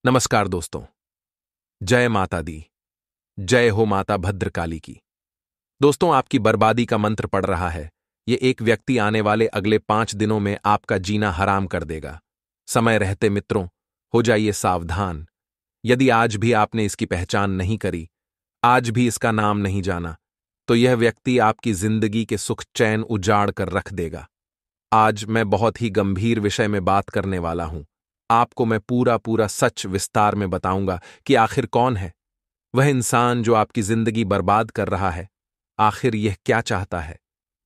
नमस्कार दोस्तों। जय माता दी। जय हो माता भद्रकाली की। दोस्तों, आपकी बर्बादी का मंत्र पड़ रहा है। ये एक व्यक्ति आने वाले अगले 5 दिनों में आपका जीना हराम कर देगा। समय रहते मित्रों, हो जाइए सावधान। यदि आज भी आपने इसकी पहचान नहीं करी, आज भी इसका नाम नहीं जाना, तो यह व्यक्ति आपकी जिंदगी के सुख चैन उजाड़ कर रख देगा। आज मैं बहुत ही गंभीर विषय में बात करने वाला हूं। आपको मैं पूरा पूरा सच विस्तार में बताऊंगा कि आखिर कौन है वह इंसान जो आपकी जिंदगी बर्बाद कर रहा है। आखिर यह क्या चाहता है,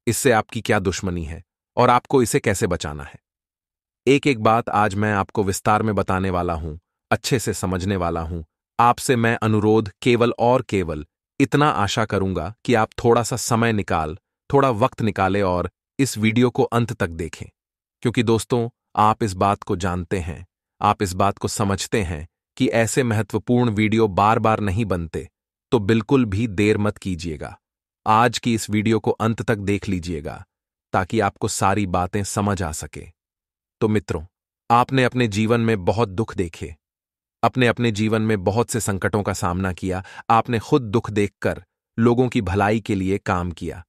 इससे आपकी क्या दुश्मनी है और आपको इसे कैसे बचाना है। एक एक बात आज मैं आपको विस्तार में बताने वाला हूं, अच्छे से समझने वाला हूं। आपसे मैं अनुरोध केवल और केवल इतना आशा करूंगा कि आप थोड़ा सा समय थोड़ा वक्त निकालें और इस वीडियो को अंत तक देखें। क्योंकि दोस्तों, आप इस बात को जानते हैं, आप इस बात को समझते हैं कि ऐसे महत्वपूर्ण वीडियो बार बार नहीं बनते, तो बिल्कुल भी देर मत कीजिएगा। आज की इस वीडियो को अंत तक देख लीजिएगा ताकि आपको सारी बातें समझ आ सके। तो मित्रों, आपने अपने जीवन में बहुत दुख देखे, अपने अपने जीवन में बहुत से संकटों का सामना किया, आपने खुद दुख देखकर लोगों की भलाई के लिए काम किया।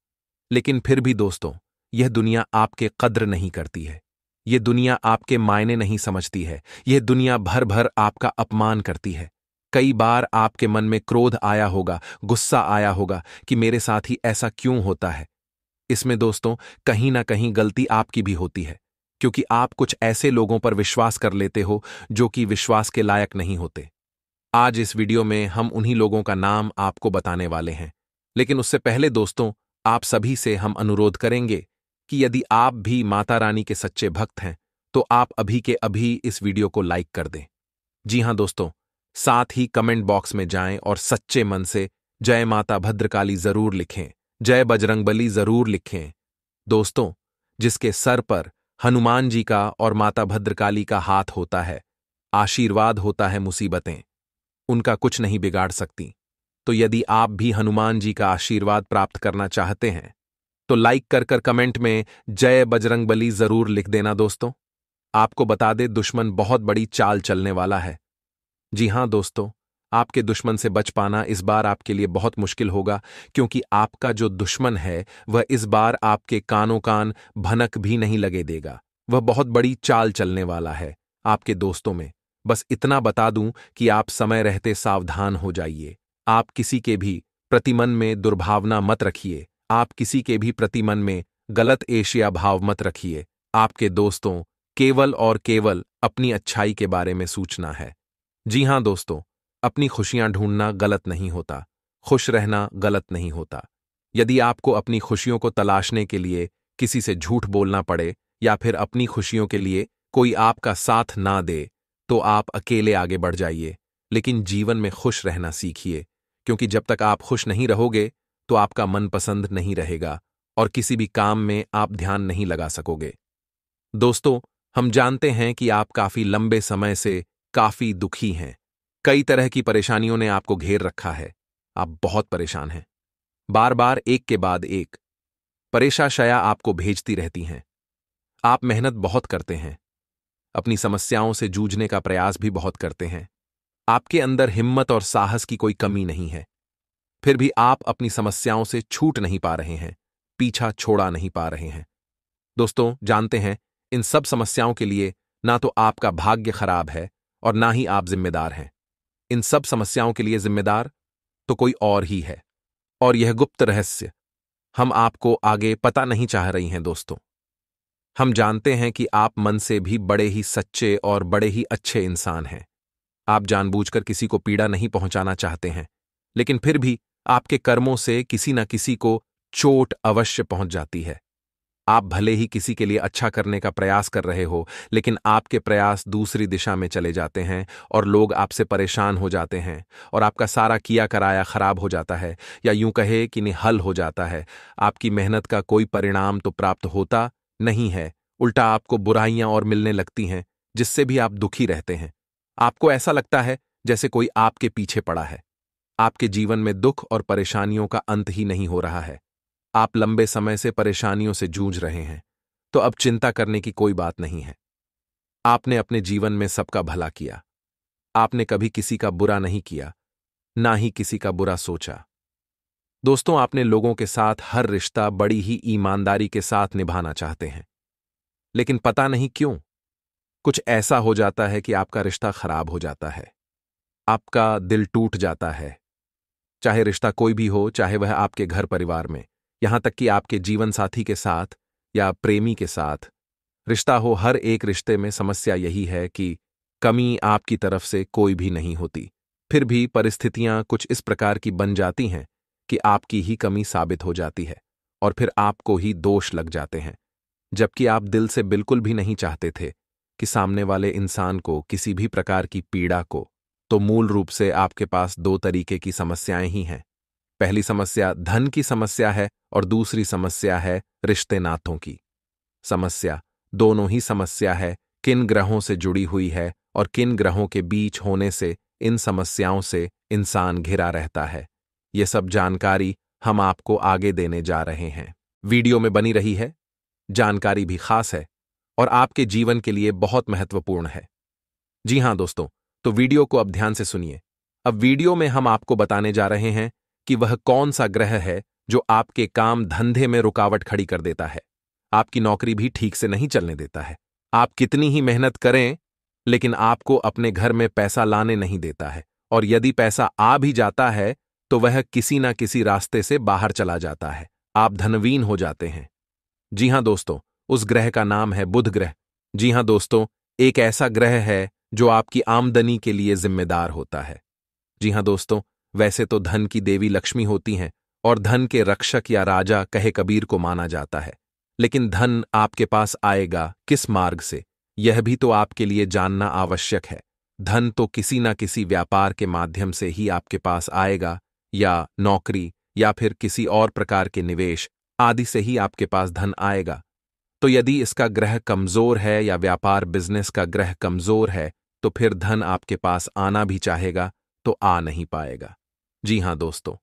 लेकिन फिर भी दोस्तों, यह दुनिया आपके कद्र नहीं करती है। यह दुनिया आपके मायने नहीं समझती है। यह दुनिया भर भर आपका अपमान करती है। कई बार आपके मन में क्रोध आया होगा, गुस्सा आया होगा कि मेरे साथ ही ऐसा क्यों होता है। इसमें दोस्तों कहीं ना कहीं गलती आपकी भी होती है, क्योंकि आप कुछ ऐसे लोगों पर विश्वास कर लेते हो जो कि विश्वास के लायक नहीं होते। आज इस वीडियो में हम उन्हीं लोगों का नाम आपको बताने वाले हैं। लेकिन उससे पहले दोस्तों, आप सभी से हम अनुरोध करेंगे कि यदि आप भी माता रानी के सच्चे भक्त हैं, तो आप अभी के अभी इस वीडियो को लाइक कर दें। जी हां दोस्तों, साथ ही कमेंट बॉक्स में जाएं और सच्चे मन से जय माता भद्रकाली जरूर लिखें, जय बजरंगबली जरूर लिखें। दोस्तों, जिसके सर पर हनुमान जी का और माता भद्रकाली का हाथ होता है, आशीर्वाद होता है मुसीबतें उनका कुछ नहीं बिगाड़ सकती। तो यदि आप भी हनुमान जी का आशीर्वाद प्राप्त करना चाहते हैं, तो लाइक कर कमेंट में जय बजरंगबली जरूर लिख देना। दोस्तों, आपको बता दे, दुश्मन बहुत बड़ी चाल चलने वाला है। जी हां दोस्तों, आपके दुश्मन से बच पाना इस बार आपके लिए बहुत मुश्किल होगा, क्योंकि आपका जो दुश्मन है वह इस बार आपके कानों कान भनक भी नहीं लगे देगा। वह बहुत बड़ी चाल चलने वाला है आपके दोस्तों में। बस इतना बता दूं कि आप समय रहते सावधान हो जाइए। आप किसी के भी प्रतिमन में दुर्भावना मत रखिए। आप किसी के भी प्रतिमन में गलत एशिया भाव मत रखिए। आपके दोस्तों केवल और केवल अपनी अच्छाई के बारे में सोचना है। जी हां दोस्तों, अपनी खुशियां ढूंढना गलत नहीं होता, खुश रहना गलत नहीं होता। यदि आपको अपनी खुशियों को तलाशने के लिए किसी से झूठ बोलना पड़े या फिर अपनी खुशियों के लिए कोई आपका साथ ना दे, तो आप अकेले आगे बढ़ जाइए। लेकिन जीवन में खुश रहना सीखिए, क्योंकि जब तक आप खुश नहीं रहोगे तो आपका मनपसंद नहीं रहेगा और किसी भी काम में आप ध्यान नहीं लगा सकोगे। दोस्तों, हम जानते हैं कि आप काफी लंबे समय से काफी दुखी हैं। कई तरह की परेशानियों ने आपको घेर रखा है। आप बहुत परेशान हैं। बार बार एक के बाद एक परेशानियां आपको भेजती रहती हैं। आप मेहनत बहुत करते हैं, अपनी समस्याओं से जूझने का प्रयास भी बहुत करते हैं। आपके अंदर हिम्मत और साहस की कोई कमी नहीं है। फिर भी आप अपनी समस्याओं से छूट नहीं पा रहे हैं, पीछा छोड़ा नहीं पा रहे हैं। दोस्तों, जानते हैं, इन सब समस्याओं के लिए ना तो आपका भाग्य खराब है और ना ही आप जिम्मेदार हैं। इन सब समस्याओं के लिए जिम्मेदार तो कोई और ही है, और यह गुप्त रहस्य हम आपको आगे पता नहीं चाह रही हैं। दोस्तों, हम जानते हैं कि आप मन से भी बड़े ही सच्चे और बड़े ही अच्छे इंसान हैं। आप जानबूझकर किसी को पीड़ा नहीं पहुंचाना चाहते हैं, लेकिन फिर भी आपके कर्मों से किसी न किसी को चोट अवश्य पहुंच जाती है। आप भले ही किसी के लिए अच्छा करने का प्रयास कर रहे हो, लेकिन आपके प्रयास दूसरी दिशा में चले जाते हैं और लोग आपसे परेशान हो जाते हैं और आपका सारा किया कराया खराब हो जाता है, या यूं कहे कि निहल हो जाता है। आपकी मेहनत का कोई परिणाम तो प्राप्त होता नहीं है, उल्टा आपको बुराइयां और मिलने लगती हैं, जिससे भी आप दुखी रहते हैं। आपको ऐसा लगता है जैसे कोई आपके पीछे पड़ा है। आपके जीवन में दुख और परेशानियों का अंत ही नहीं हो रहा है। आप लंबे समय से परेशानियों से जूझ रहे हैं, तो अब चिंता करने की कोई बात नहीं है। आपने अपने जीवन में सबका भला किया, आपने कभी किसी का बुरा नहीं किया, ना ही किसी का बुरा सोचा। दोस्तों, आपने लोगों के साथ हर रिश्ता बड़ी ही ईमानदारी के साथ निभाना चाहते हैं, लेकिन पता नहीं क्यों कुछ ऐसा हो जाता है कि आपका रिश्ता खराब हो जाता है, आपका दिल टूट जाता है। चाहे रिश्ता कोई भी हो, चाहे वह आपके घर परिवार में, यहां तक कि आपके जीवन साथी के साथ या प्रेमी के साथ रिश्ता हो, हर एक रिश्ते में समस्या यही है कि कमी आपकी तरफ से कोई भी नहीं होती। फिर भी परिस्थितियां कुछ इस प्रकार की बन जाती हैं कि आपकी ही कमी साबित हो जाती है और फिर आपको ही दोष लग जाते हैं, जबकि आप दिल से बिल्कुल भी नहीं चाहते थे कि सामने वाले इंसान को किसी भी प्रकार की पीड़ा को। तो मूल रूप से आपके पास दो तरीके की समस्याएं ही हैं। पहली समस्या धन की समस्या है और दूसरी समस्या है रिश्ते नातों की समस्या। दोनों ही समस्या है किन ग्रहों से जुड़ी हुई है और किन ग्रहों के बीच होने से इन समस्याओं से इंसान घिरा रहता है। ये सब जानकारी हम आपको आगे देने जा रहे हैं। वीडियो में बनी रही है, जानकारी भी खास है और आपके जीवन के लिए बहुत महत्वपूर्ण है। जी हां दोस्तों, तो वीडियो को अब ध्यान से सुनिए। अब वीडियो में हम आपको बताने जा रहे हैं कि वह कौन सा ग्रह है जो आपके काम धंधे में रुकावट खड़ी कर देता है, आपकी नौकरी भी ठीक से नहीं चलने देता है। आप कितनी ही मेहनत करें, लेकिन आपको अपने घर में पैसा लाने नहीं देता है, और यदि पैसा आ भी जाता है तो वह किसी ना किसी रास्ते से बाहर चला जाता है। आप धनहीन हो जाते हैं। जी हां दोस्तों, उस ग्रह का नाम है बुध ग्रह। जी हां दोस्तों, एक ऐसा ग्रह है जो आपकी आमदनी के लिए जिम्मेदार होता है। जी हां दोस्तों, वैसे तो धन की देवी लक्ष्मी होती हैं और धन के रक्षक या राजा कहे कबीर को माना जाता है, लेकिन धन आपके पास आएगा किस मार्ग से, यह भी तो आपके लिए जानना आवश्यक है। धन तो किसी न किसी व्यापार के माध्यम से ही आपके पास आएगा, या नौकरी, या फिर किसी और प्रकार के निवेश आदि से ही आपके पास धन आएगा। तो यदि इसका ग्रह कमजोर है या व्यापार बिजनेस का ग्रह कमजोर है, तो फिर धन आपके पास आना भी चाहेगा तो आ नहीं पाएगा। जी हां दोस्तों,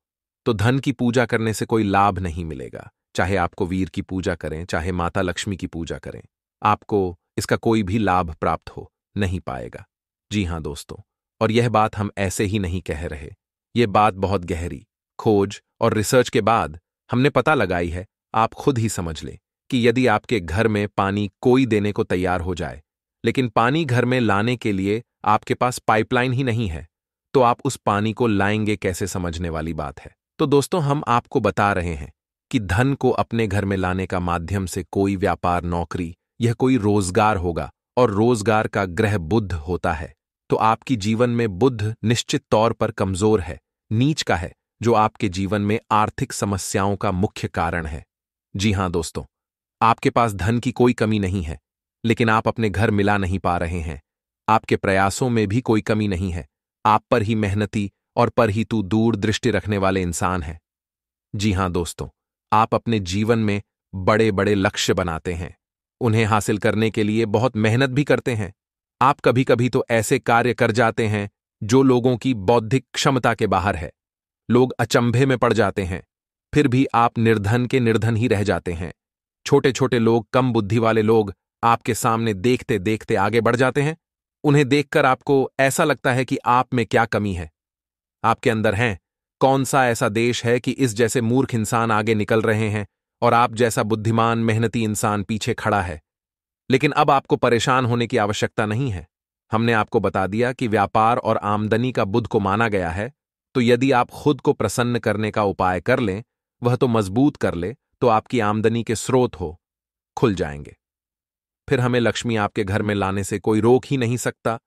तो धन की पूजा करने से कोई लाभ नहीं मिलेगा। चाहे आपको वीर की पूजा करें, चाहे माता लक्ष्मी की पूजा करें, आपको इसका कोई भी लाभ प्राप्त हो नहीं पाएगा। जी हां दोस्तों, और यह बात हम ऐसे ही नहीं कह रहे। यह बात बहुत गहरी खोज और रिसर्च के बाद हमने पता लगाई है। आप खुद ही समझ लें कि यदि आपके घर में पानी कोई देने को तैयार हो जाए, लेकिन पानी घर में लाने के लिए आपके पास पाइपलाइन ही नहीं है, तो आप उस पानी को लाएंगे कैसे, समझने वाली बात है। तो दोस्तों, हम आपको बता रहे हैं कि धन को अपने घर में लाने का माध्यम से कोई व्यापार, नौकरी, यह कोई रोजगार होगा, और रोजगार का ग्रह बुध होता है। तो आपकी जीवन में बुध निश्चित तौर पर कमजोर है, नीच का है, जो आपके जीवन में आर्थिक समस्याओं का मुख्य कारण है। जी हां दोस्तों, आपके पास धन की कोई कमी नहीं है, लेकिन आप अपने घर मिला नहीं पा रहे हैं। आपके प्रयासों में भी कोई कमी नहीं है, आप पर ही मेहनती और पर ही तू दूर दृष्टि रखने वाले इंसान हैं। जी हां दोस्तों, आप अपने जीवन में बड़े बड़े लक्ष्य बनाते हैं, उन्हें हासिल करने के लिए बहुत मेहनत भी करते हैं। आप कभी कभी तो ऐसे कार्य कर जाते हैं जो लोगों की बौद्धिक क्षमता के बाहर है। लोग अचंभे में पड़ जाते हैं, फिर भी आप निर्धन के निर्धन ही रह जाते हैं। छोटे छोटे लोग, कम बुद्धि वाले लोग आपके सामने देखते देखते आगे बढ़ जाते हैं। उन्हें देखकर आपको ऐसा लगता है कि आप में क्या कमी है, आपके अंदर है। कौन सा ऐसा देश है कि इस जैसे मूर्ख इंसान आगे निकल रहे हैं और आप जैसा बुद्धिमान मेहनती इंसान पीछे खड़ा है। लेकिन अब आपको परेशान होने की आवश्यकता नहीं है। हमने आपको बता दिया कि व्यापार और आमदनी का बुध को माना गया है, तो यदि आप खुद को प्रसन्न करने का उपाय कर लें, वह तो मजबूत कर ले, तो आपकी आमदनी के स्रोत खुल जाएंगे। फिर हमें लक्ष्मी आपके घर में लाने से कोई रोक ही नहीं सकता।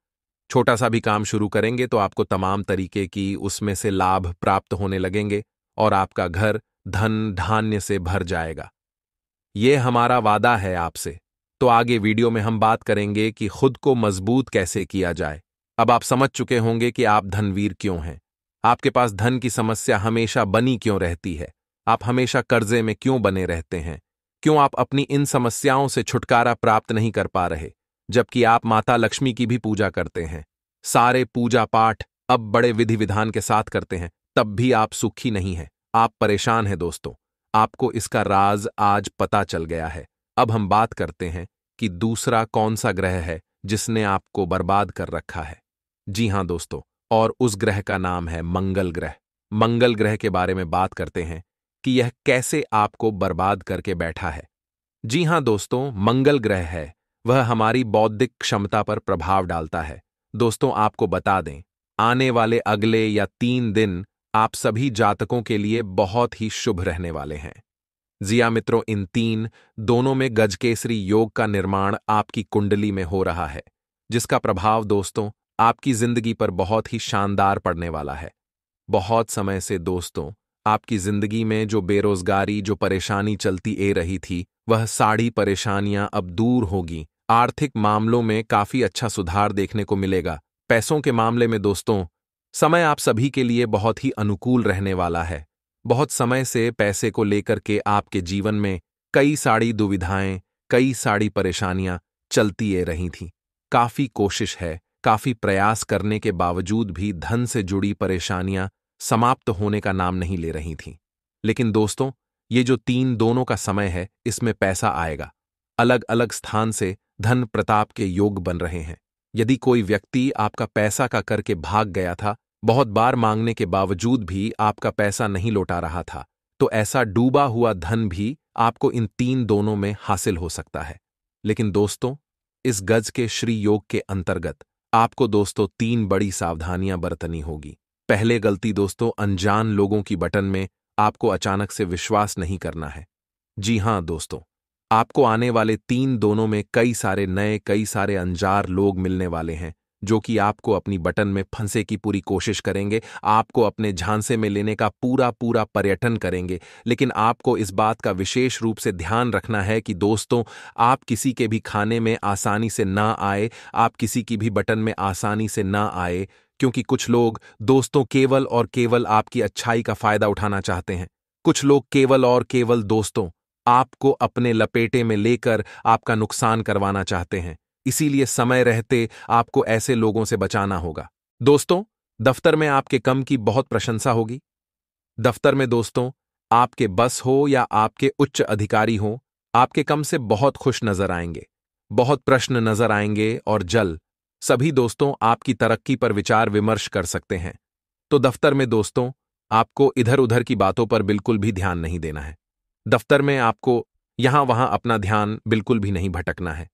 छोटा सा भी काम शुरू करेंगे तो आपको तमाम तरीके की उसमें से लाभ प्राप्त होने लगेंगे और आपका घर धन धान्य से भर जाएगा। यह हमारा वादा है आपसे। तो आगे वीडियो में हम बात करेंगे कि खुद को मजबूत कैसे किया जाए। अब आप समझ चुके होंगे कि आप धनवीर क्यों हैं, आपके पास धन की समस्या हमेशा बनी क्यों रहती है, आप हमेशा कर्जे में क्यों बने रहते हैं, क्यों आप अपनी इन समस्याओं से छुटकारा प्राप्त नहीं कर पा रहे, जबकि आप माता लक्ष्मी की भी पूजा करते हैं, सारे पूजा पाठ अब बड़े विधि विधान के साथ करते हैं, तब भी आप सुखी नहीं हैं, आप परेशान हैं। दोस्तों, आपको इसका राज आज पता चल गया है। अब हम बात करते हैं कि दूसरा कौन सा ग्रह है जिसने आपको बर्बाद कर रखा है। जी हां दोस्तों, और उस ग्रह का नाम है मंगल ग्रह। मंगल ग्रह के बारे में बात करते हैं कि यह कैसे आपको बर्बाद करके बैठा है। जी हां दोस्तों, मंगल ग्रह है, वह हमारी बौद्धिक क्षमता पर प्रभाव डालता है। दोस्तों आपको बता दें, आने वाले अगले या 3 दिन आप सभी जातकों के लिए बहुत ही शुभ रहने वाले हैं। जिया मित्रों, इन दोनों में गजकेसरी योग का निर्माण आपकी कुंडली में हो रहा है, जिसका प्रभाव दोस्तों आपकी जिंदगी पर बहुत ही शानदार पड़ने वाला है। बहुत समय से दोस्तों आपकी जिंदगी में जो बेरोजगारी, जो परेशानी चलती ए रही थी, वह सारी परेशानियां अब दूर होगी। आर्थिक मामलों में काफी अच्छा सुधार देखने को मिलेगा। पैसों के मामले में दोस्तों समय आप सभी के लिए बहुत ही अनुकूल रहने वाला है। बहुत समय से पैसे को लेकर के आपके जीवन में कई सारी दुविधाएं, कई सारी परेशानियां चलती ए रही थीं। काफी कोशिश है, काफी प्रयास करने के बावजूद भी धन से जुड़ी परेशानियां समाप्त होने का नाम नहीं ले रही थीं। लेकिन दोस्तों, ये जो दोनों का समय है, इसमें पैसा आएगा। अलग अलग स्थान से धन प्रताप के योग बन रहे हैं। यदि कोई व्यक्ति आपका पैसा का करके भाग गया था, बहुत बार मांगने के बावजूद भी आपका पैसा नहीं लौटा रहा था, तो ऐसा डूबा हुआ धन भी आपको इन दोनों में हासिल हो सकता है। लेकिन दोस्तों, इस गज के श्री योग के अंतर्गत आपको दोस्तों 3 बड़ी सावधानियां बरतनी होगी। पहले गलती दोस्तों, अनजान लोगों की बटन में आपको अचानक से विश्वास नहीं करना है। जी हां दोस्तों, आपको आने वाले दोनों में कई सारे नए, कई सारे अनजार लोग मिलने वाले हैं, जो कि आपको अपनी बटन में फंसे की पूरी कोशिश करेंगे, आपको अपने झांसे में लेने का पूरा पूरा पर्यटन करेंगे। लेकिन आपको इस बात का विशेष रूप से ध्यान रखना है कि दोस्तों, आप किसी के भी खाने में आसानी से ना आए, आप किसी की भी बटन में आसानी से ना आए, क्योंकि कुछ लोग दोस्तों केवल और केवल आपकी अच्छाई का फायदा उठाना चाहते हैं। कुछ लोग केवल और केवल दोस्तों आपको अपने लपेटे में लेकर आपका नुकसान करवाना चाहते हैं। इसीलिए समय रहते आपको ऐसे लोगों से बचाना होगा। दोस्तों, दफ्तर में आपके कम की बहुत प्रशंसा होगी। दफ्तर में दोस्तों आपके बस हो या आपके उच्च अधिकारी हो, आपके कम से बहुत खुश नजर आएंगे, बहुत प्रश्न नजर आएंगे और सभी दोस्तों आपकी तरक्की पर विचार विमर्श कर सकते हैं। तो दफ्तर में दोस्तों आपको इधर उधर की बातों पर बिल्कुल भी ध्यान नहीं देना है। दफ्तर में आपको यहां वहां अपना ध्यान बिल्कुल भी नहीं भटकना है।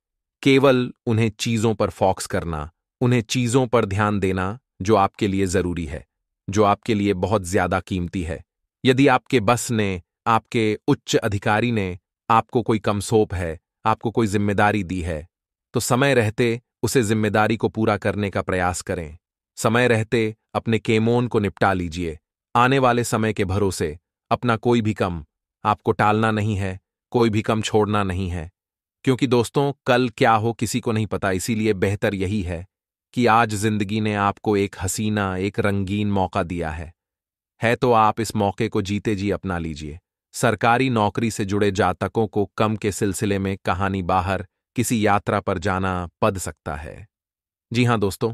केवल उन्हें चीजों पर फोकस करना, उन्हें चीजों पर ध्यान देना जो आपके लिए जरूरी है, जो आपके लिए बहुत ज्यादा कीमती है। यदि आपके बस ने, आपके उच्च अधिकारी ने आपको कोई कम सौंप है, आपको कोई जिम्मेदारी दी है, तो समय रहते उसे जिम्मेदारी को पूरा करने का प्रयास करें। समय रहते अपने केमोन को निपटा लीजिए। आने वाले समय के भरोसे अपना कोई भी कम आपको टालना नहीं है, कोई भी कम छोड़ना नहीं है, क्योंकि दोस्तों कल क्या हो किसी को नहीं पता। इसीलिए बेहतर यही है कि आज जिंदगी ने आपको एक हसीना, एक रंगीन मौका दिया है तो आप इस मौके को जीते जी अपना लीजिए। सरकारी नौकरी से जुड़े जातकों को कम के सिलसिले में कहानी बाहर किसी यात्रा पर जाना पड़ सकता है। जी हां दोस्तों,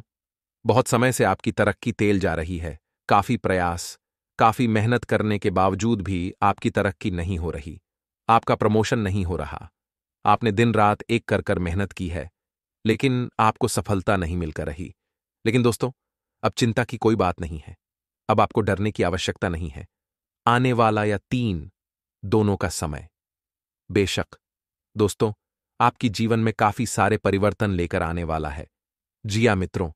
बहुत समय से आपकी तरक्की तेल जा रही है। काफी प्रयास, काफी मेहनत करने के बावजूद भी आपकी तरक्की नहीं हो रही, आपका प्रमोशन नहीं हो रहा। आपने दिन रात एक कर मेहनत की है, लेकिन आपको सफलता नहीं मिलकर रही। लेकिन दोस्तों, अब चिंता की कोई बात नहीं है, अब आपको डरने की आवश्यकता नहीं है। आने वाला या दोनों का समय बेशक दोस्तों आपकी जीवन में काफी सारे परिवर्तन लेकर आने वाला है। जी हां मित्रों,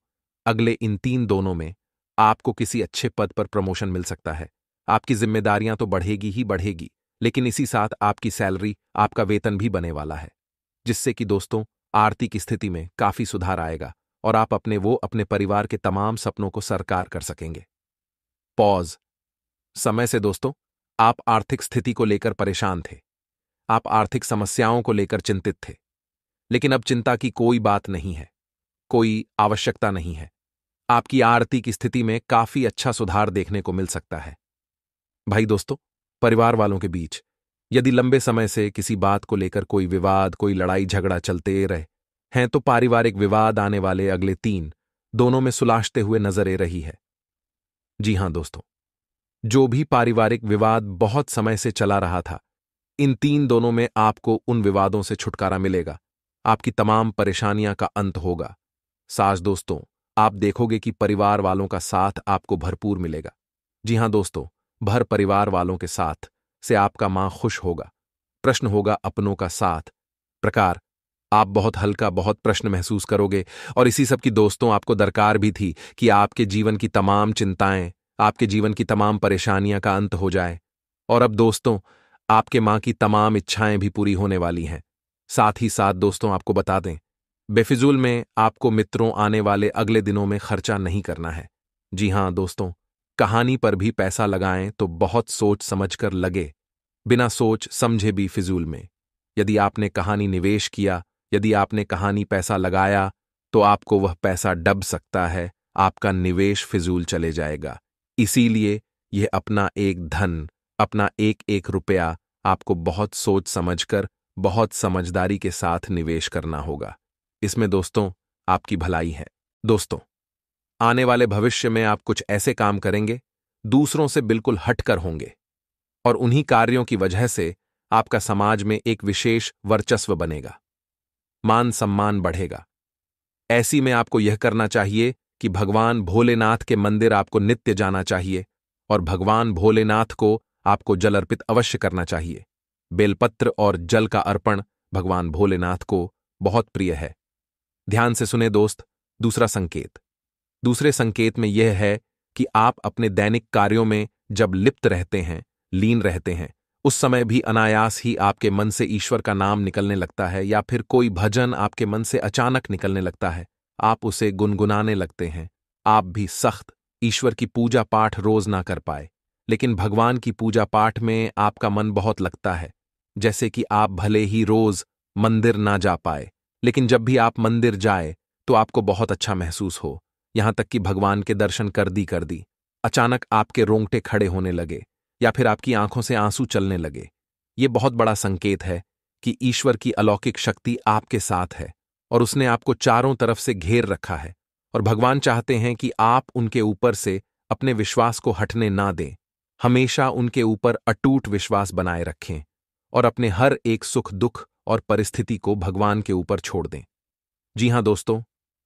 अगले इन दोनों में आपको किसी अच्छे पद पर प्रमोशन मिल सकता है। आपकी जिम्मेदारियां तो बढ़ेगी ही बढ़ेगी, लेकिन इसी साथ आपकी सैलरी, आपका वेतन भी बने वाला है, जिससे कि दोस्तों आर्थिक स्थिति में काफी सुधार आएगा और आप अपने परिवार के तमाम सपनों को साकार कर सकेंगे। पॉज। समय से दोस्तों आप आर्थिक स्थिति को लेकर परेशान थे, आप आर्थिक समस्याओं को लेकर चिंतित थे, लेकिन अब चिंता की कोई बात नहीं है, कोई आवश्यकता नहीं है। आपकी आर्थिक स्थिति में काफी अच्छा सुधार देखने को मिल सकता है। भाई दोस्तों, परिवार वालों के बीच यदि लंबे समय से किसी बात को लेकर कोई विवाद, कोई लड़ाई झगड़ा चलते रहे हैं, तो पारिवारिक विवाद आने वाले अगले दोनों में सुलझते हुए नजर आ रही है। जी हां दोस्तों, जो भी पारिवारिक विवाद बहुत समय से चला रहा था, इन दोनों में आपको उन विवादों से छुटकारा मिलेगा, आपकी तमाम परेशानियां का अंत होगा। सास दोस्तों आप देखोगे कि परिवार वालों का साथ आपको भरपूर मिलेगा। जी हाँ दोस्तों, भर परिवार वालों के साथ से आपका मां खुश होगा। प्रश्न होगा अपनों का साथ प्रकार। आप बहुत हल्का, बहुत प्रश्न महसूस करोगे, और इसी सब की दोस्तों आपको दरकार भी थी कि आपके जीवन की तमाम चिंताएं, आपके जीवन की तमाम परेशानियां का अंत हो जाए। और अब दोस्तों, आपके मां की तमाम इच्छाएं भी पूरी होने वाली हैं। साथ ही साथ दोस्तों आपको बता दें, बेफिजूल में आपको मित्रों आने वाले अगले दिनों में खर्चा नहीं करना है। जी हां दोस्तों, कहानी पर भी पैसा लगाएं तो बहुत सोच समझ कर लगे, बिना सोच समझे भी फिजूल में। यदि आपने कहानी निवेश किया, यदि आपने कहानी पैसा लगाया, तो आपको वह पैसा डब सकता है, आपका निवेश फिजूल चले जाएगा। इसीलिए यह अपना एक धन, अपना एक एक रुपया आपको बहुत सोच समझकर, बहुत समझदारी के साथ निवेश करना होगा। इसमें दोस्तों आपकी भलाई है। दोस्तों, आने वाले भविष्य में आप कुछ ऐसे काम करेंगे, दूसरों से बिल्कुल हटकर होंगे, और उन्हीं कार्यों की वजह से आपका समाज में एक विशेष वर्चस्व बनेगा, मान सम्मान बढ़ेगा। ऐसी में आपको यह करना चाहिए कि भगवान भोलेनाथ के मंदिर आपको नित्य जाना चाहिए, और भगवान भोलेनाथ को आपको जल अर्पित अवश्य करना चाहिए। बेलपत्र और जल का अर्पण भगवान भोलेनाथ को बहुत प्रिय है। ध्यान से सुने दोस्त, दूसरा संकेत। दूसरे संकेत में यह है कि आप अपने दैनिक कार्यों में जब लिप्त रहते हैं, लीन रहते हैं, उस समय भी अनायास ही आपके मन से ईश्वर का नाम निकलने लगता है, या फिर कोई भजन आपके मन से अचानक निकलने लगता है, आप उसे गुनगुनाने लगते हैं। आप भी सख्त ईश्वर की पूजा पाठ रोज ना कर पाए, लेकिन भगवान की पूजा पाठ में आपका मन बहुत लगता है। जैसे कि आप भले ही रोज मंदिर ना जा पाए, लेकिन जब भी आप मंदिर जाए तो आपको बहुत अच्छा महसूस हो, यहां तक कि भगवान के दर्शन कर दी अचानक आपके रोंगटे खड़े होने लगे, या फिर आपकी आंखों से आंसू चलने लगे। ये बहुत बड़ा संकेत है कि ईश्वर की अलौकिक शक्ति आपके साथ है, और उसने आपको चारों तरफ से घेर रखा है, और भगवान चाहते हैं कि आप उनके ऊपर से अपने विश्वास को हटने ना दें। हमेशा उनके ऊपर अटूट विश्वास बनाए रखें, और अपने हर एक सुख दुख और परिस्थिति को भगवान के ऊपर छोड़ दें। जी हां दोस्तों,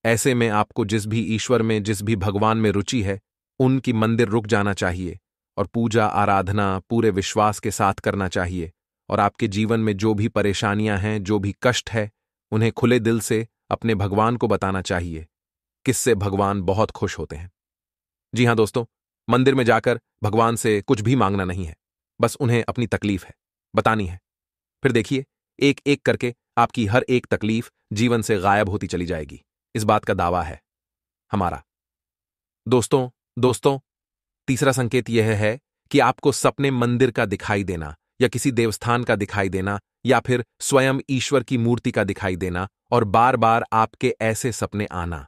ऐसे में आपको जिस भी ईश्वर में, जिस भी भगवान में रुचि है, उनकी मंदिर रुक जाना चाहिए, और पूजा आराधना पूरे विश्वास के साथ करना चाहिए। और आपके जीवन में जो भी परेशानियां हैं, जो भी कष्ट है, उन्हें खुले दिल से अपने भगवान को बताना चाहिए, किससे भगवान बहुत खुश होते हैं। जी हां दोस्तों, मंदिर में जाकर भगवान से कुछ भी मांगना नहीं है, बस उन्हें अपनी तकलीफ है बतानी है। फिर देखिए, एक एक करके आपकी हर एक तकलीफ जीवन से गायब होती चली जाएगी। इस बात का दावा है हमारा। दोस्तों, तीसरा संकेत यह है कि आपको सपने मंदिर का दिखाई देना, या किसी देवस्थान का दिखाई देना, या फिर स्वयं ईश्वर की मूर्ति का दिखाई देना, और बार बार आपके ऐसे सपने आना।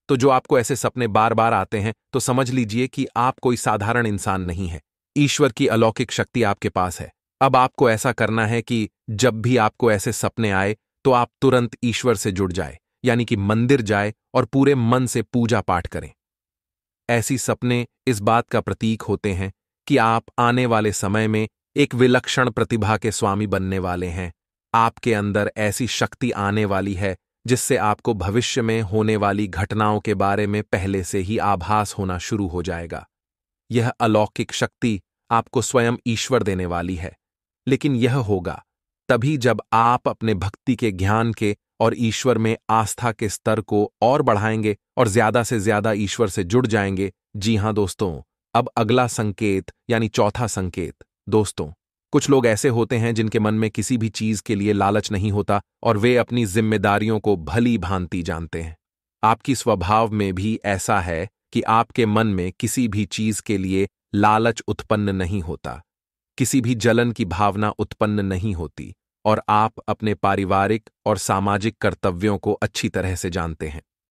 तो जो आपको ऐसे सपने बार बार आते हैं, तो समझ लीजिए कि आप कोई साधारण इंसान नहीं है। ईश्वर की अलौकिक शक्ति आपके पास है। अब आपको ऐसा करना है कि जब भी आपको ऐसे सपने आए, तो आप तुरंत ईश्वर से जुड़ जाए, यानी कि मंदिर जाए और पूरे मन से पूजा पाठ करें। ऐसी सपने इस बात का प्रतीक होते हैं कि आप आने वाले समय में एक विलक्षण प्रतिभा के स्वामी बनने वाले हैं। आपके अंदर ऐसी शक्ति आने वाली है जिससे आपको भविष्य में होने वाली घटनाओं के बारे में पहले से ही आभास होना शुरू हो जाएगा। यह अलौकिक शक्ति आपको स्वयं ईश्वर देने वाली है, लेकिन यह होगा तभी जब आप अपने भक्ति के, ज्ञान के और ईश्वर में आस्था के स्तर को और बढ़ाएंगे, और ज्यादा से ज्यादा ईश्वर से जुड़ जाएंगे। जी हां दोस्तों, अब अगला संकेत यानी चौथा संकेत। दोस्तों, कुछ लोग ऐसे होते हैं जिनके मन में किसी भी चीज के लिए लालच नहीं होता, और वे अपनी जिम्मेदारियों को भली भांति जानते हैं। आपकी स्वभाव में भी ऐसा है कि आपके मन में किसी भी चीज के लिए लालच उत्पन्न नहीं होता, किसी भी जलन की भावना उत्पन्न नहीं होती, और आप अपने पारिवारिक और सामाजिक कर्तव्यों को अच्छी तरह से जानते हैं।